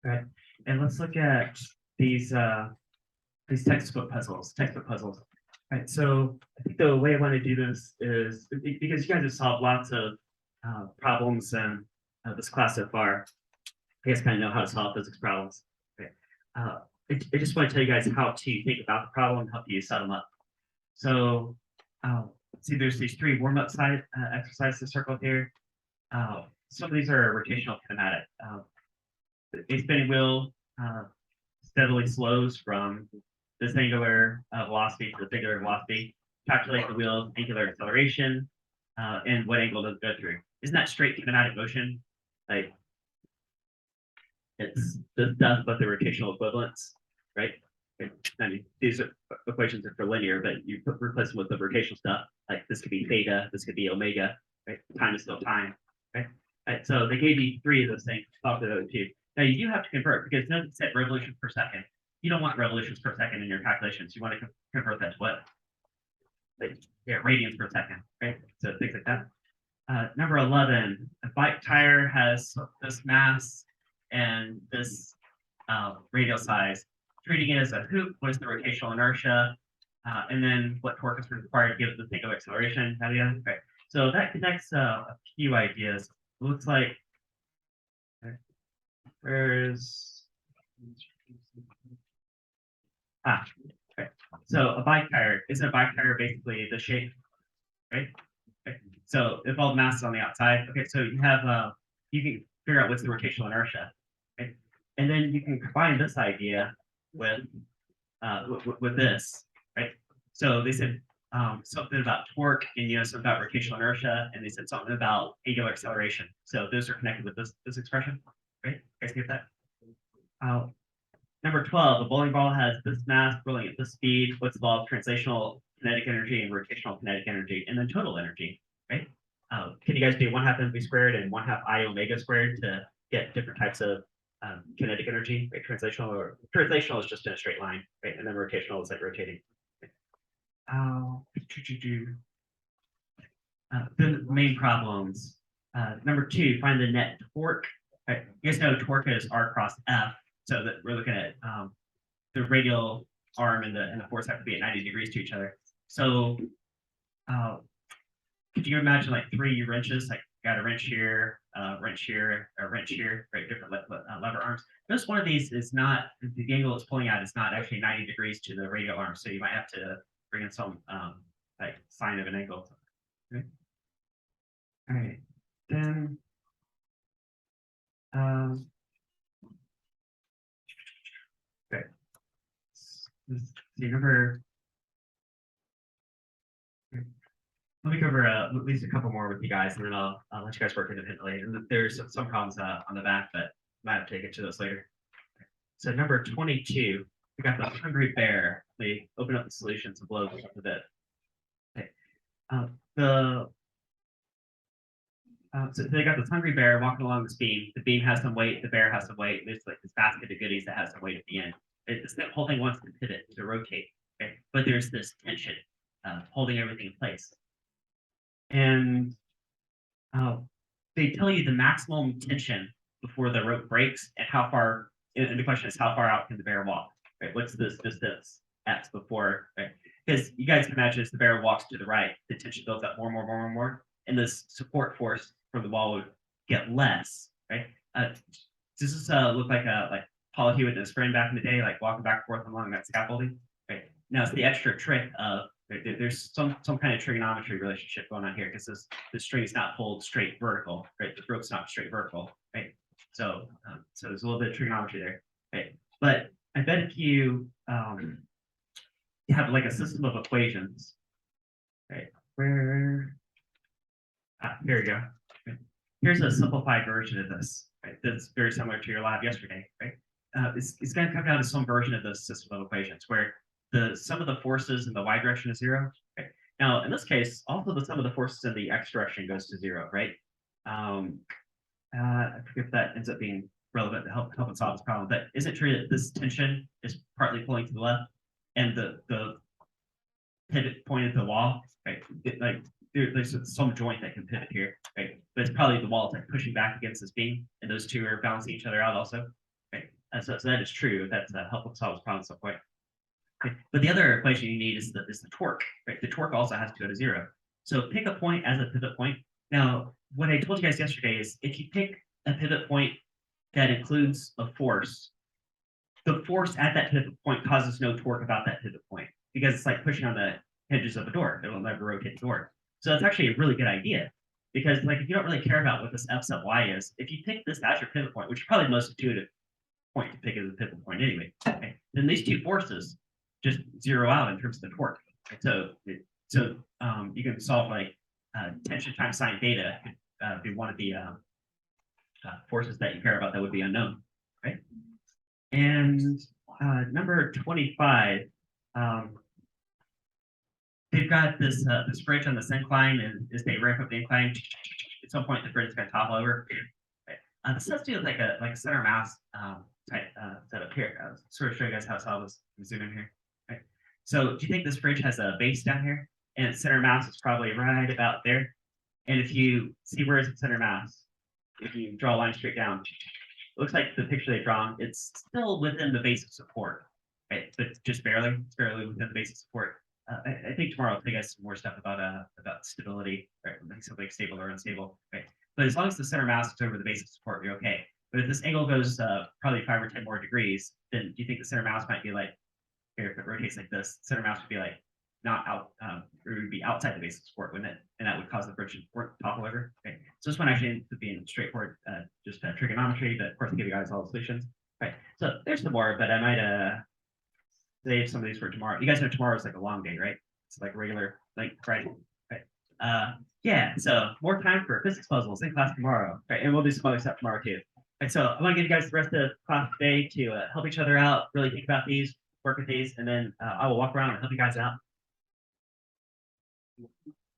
Right. And let's look at these textbook puzzles. Right. So I think the way I want to do this is because you guys have solved lots of problems in this class so far. I guess kind of know how to solve physics problems. Okay. I just want to tell you guys how to think about the problem and help you set them up. So see, there's these three warm-up side exercises circled here. Some of these are rotational kinematic. A spinning wheel steadily slows from this angular velocity to this angular velocity. Calculate the wheel's angular acceleration and what angle does it go through. Isn't that straight kinematic motion? Like it's this does but the rotational equivalence, right? I mean, these equations are for linear, but you replace them with the rotational stuff. Like this could be theta, this could be omega, right? Time is still time, right? Right, so they gave you three of those things. Talk to those two. Now you do have to convert because notice it said revolutions per second. You don't want revolutions per second in your calculations. You want to convert that to what? Like, yeah, radians per second, right? So things like that. Number 11, a bike tire has this mass and this radial size. Treating it as a hoop, what is the rotational inertia? And then what torque is required to give it the angular acceleration. Okay. So that connects a few ideas. It looks like there's okay. So a bike tire, isn't a bike tire basically the shape, right? Okay. So if all the mass is on the outside, okay, so you have you can figure out what's the rotational inertia, right? And then you can combine this idea with this, right? So they said something about torque and something about rotational inertia, and they said something about angular acceleration. So those are connected with this expression, right? You guys get that? Number 12, a bowling ball has this mass rolling at this speed. What's the law of translational kinetic energy and rotational kinetic energy, and then total energy, right? Can you guys do 1/2 mv squared and 1/2 I omega squared to get different types of kinetic energy, right? Translational is just in a straight line, right? And then rotational is like rotating. The main problems. Number 2, find the net torque. Right? You guys know torque is R cross F, so that we're looking at the radial arm and the force have to be at 90 degrees to each other. So could you imagine like 3 wrenches, like got a wrench here, a wrench here, right? Different lever arms. Notice one of these is not, the angle it's pulling at is not actually 90 degrees to the radial arm. So you might have to bring in some like sine of an angle. Okay. All right. Then okay. See, number. Let me cover at least a couple more with you guys, and then I'll let you guys work independently. And there's some problems on the back, but I might have to get to those later. So number 22, we got the hungry bear. We open up the solutions and blow up a bit. Okay. So they got this hungry bear walking along this beam. The beam has some weight. The bear has some weight. There's like this basket of goodies that has some weight at the end. This whole thing wants to pivot, to rotate. Okay? But there's this tension holding everything in place. And they tell you the maximum tension before the rope breaks and how far, and the question is how far out can the bear walk, right? What's this distance X before, right? Because you guys can imagine as the bear walks to the right, the tension builds up more, and this support force from the wall would get less, right? Does this look like Paul Hewitt and his friend back in the day, like walking back and forth along that scaffolding, right? Now it's the extra trick of there's some kind of trigonometry relationship going on here because this string is not pulled straight vertical, right? The rope's not straight vertical, right? So there's a little bit of trigonometry there, right? But I bet if you have like a system of equations, right? Here we go. Okay. Here's a simplified version of this, right? That's very similar to your lab yesterday, right? It's going to come down to some version of this system of equations where the sum of the forces in the y direction is 0. Okay. Now, in this case, also the sum of the forces in the x direction goes to 0, right? I forget if that ends up being relevant to help us solve this problem, but is it true that this tension is partly pulling to the left and the pivot point at the wall, right? There's some joint that can pivot here, right? But it's probably the wall like pushing back against this beam, and those two are balancing each other out also, right? So that is true. That's helpful to solve this problem at some point. Okay. But the other equation you need is the torque, right? The torque also has to go to 0. So pick a point as a pivot point. Now, what I told you guys yesterday is if you pick a pivot point that includes a force, the force at that pivot point causes no torque about that pivot point because it's like pushing on the hinges of a door. It'll never rotate the door. So that's actually a really good idea because like if you don't really care about what this f sub y is, if you pick this as your pivot point, which is probably the most intuitive point to pick as a pivot point anyway, okay, then these two forces just zero out in terms of the torque. So you can solve like tension times sine theta be one of the forces that you care about that would be unknown, right? And number 25, they've got this bridge on this incline, and as they ramp up the incline, at some point the bridge is going to topple over. This has to do with like a center mass type setup here. I'll sort of show you guys how to solve this. Zoom in here. Right. So do you think this bridge has a base down here? And its center mass is probably right about there. And if you see where is its center mass, if you draw a line straight down, it looks like the picture they've drawn, it's still within the base of support, right? But just barely, it's barely within the base of support. I think tomorrow I'll tell you guys some more stuff about stability, right? Like something like stable or unstable, right? But as long as the center mass is over the base of support, you're okay. But if this angle goes probably 5 or 10 more degrees, then do you think the center mass might be like, here, if it rotates like this, center mass would be like not out, or it would be outside the base of support, wouldn't it? And that would cause the bridge to topple over. Okay. So this one actually ends up being straightforward, just trigonometry, but of course, I'll give you guys all the solutions. Right. So there's some more, but I might save some of these for tomorrow. You guys know tomorrow is like a long day, right? It's like regular, like Friday. Right. Yeah. So more time for physics puzzles in class tomorrow. Right. And we'll do some other stuff tomorrow too. Right. So I want to give you guys the rest of class today to help each other out, really think about these, work with these, and then I will walk around and help you guys out.